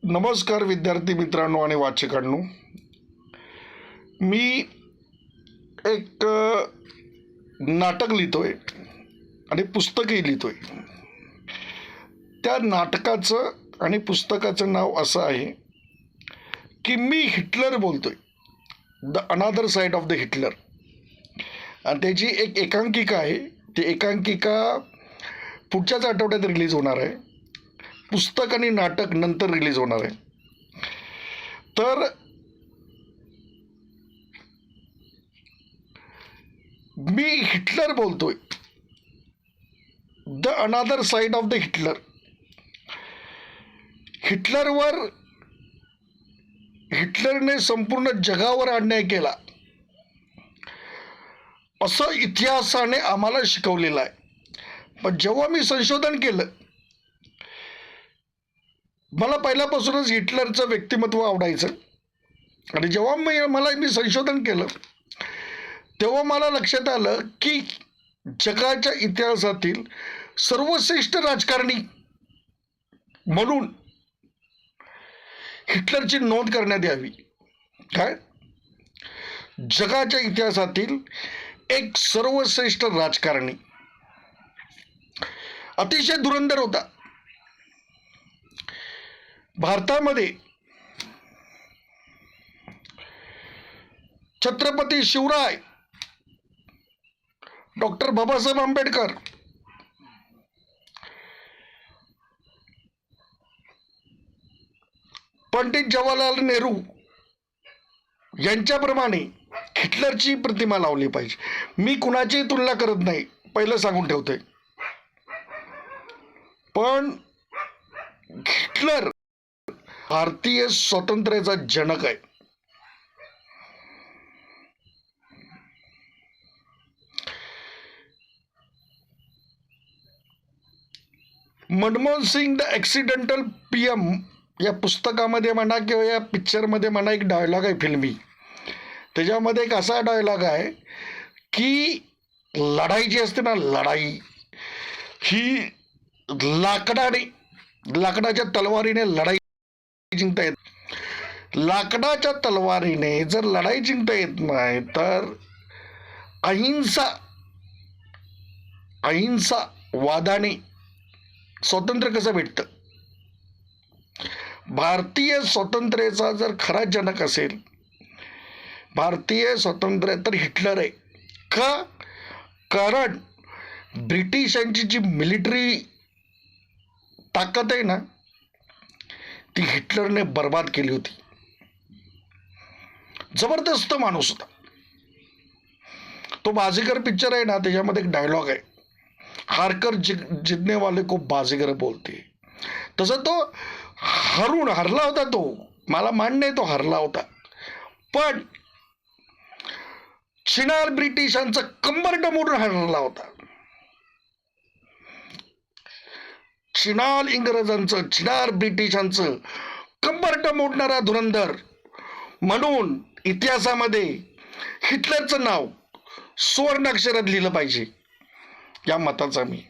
नमस्कार विद्यार्थी मित्रांनो आणि वाचकांनो. मी एक नाटक लिहितोय आणि पुस्तकही लिहितोय. त्या नाटकाचं आणि पुस्तकाचं नाव असं आहे की मी हिटलर बोलतोय, the another side of the Hitler. आणि त्याची एक एकांकिका आहे. ती एकांकिका पुढच्याच आठवड्यात रिलीज होणार आहे. पुस्तक आणि नाटक नंतर रिलीज होणार आहे. तर मी हिटलर बोलतोय, the another side of the Hitler. हिटलरने संपूर्ण जगावर अन्याय केला असं इतिहासाने आम्हाला शिकवलेलं आहे. पण जेव्हा मी संशोधन केलं, मला पहिल्यापासूनच हिटलरचं व्यक्तिमत्व आवडायचं. आणि जेव्हा मी संशोधन केलं तेव्हा मला लक्षात आलं की जगाच्या इतिहासातील सर्वश्रेष्ठ राजकारणी म्हणून हिटलरची नोंद करण्यात यावी. काय? जगाच्या इतिहासातील एक सर्वश्रेष्ठ राजकारणी, अतिशय धुरंधर होता. भारतामध्ये छत्रपती शिवराय, डॉक्टर बाबासाहेब आंबेडकर, पंडित जवाहरलाल नेहरू यांच्याप्रमाणे हिटलरची प्रतिमा लावली पाहिजे. मी कुणाचीही तुलना करत नाही, पहिलं सांगून ठेवतोय. पण हिटलर भारतीय स्वातंत्र्याचा जनक आहे. Manmohan Singh the accidental PM या पुस्तकामध्ये म्हणा किंवा या पिक्चरमध्ये म्हणा, एक डायलॉग आहे फिल्मी. त्याच्यामध्ये एक असा डायलॉग आहे की लढाई जी असते ना, लढाई ही लाकडाच्या तलवारीने लढाई जिंकता येत. लाकडाच्या तलवारीने जर लढाई जिंकता येत नाही तर अहिंसा वादाने स्वातंत्र्य कसं भेटतं? भारतीय स्वातंत्र्याचा जर खरा जनक असेल भारतीय स्वातंत्र्य तर हिटलर आहे. का? कारण ब्रिटिशांची जी मिलिटरी ताकद आहे ना, ती हिटलरने बर्बाद केली होती. जबरदस्त माणूस होता तो. बाजीगर पिक्चर आहे ना, त्याच्यामध्ये एक डायलॉग आहे, हारकर जितने वाले को बाजीगर बोलते. तसं तो हरला होता. तो मला मान्य आहे, तो हरला होता. पण चिनार ब्रिटिशांचा कंबरट मोडून हरला होता. चिनार ब्रिटिशांचं कंबरट मोडणारा धुरंधर म्हणून इतिहासामध्ये हिटलरचं नाव सुवर्णाक्षरात लिहिलं पाहिजे, या मताचा मी.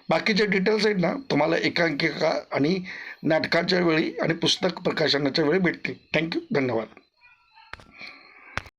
बाकीचे डिटेल्स आहेत ना, तुम्हाला एकांकिका आणि नाटकाच्या वेळी आणि पुस्तक प्रकाशनाच्या वेळी भेटतील. थँक्यू, धन्यवाद.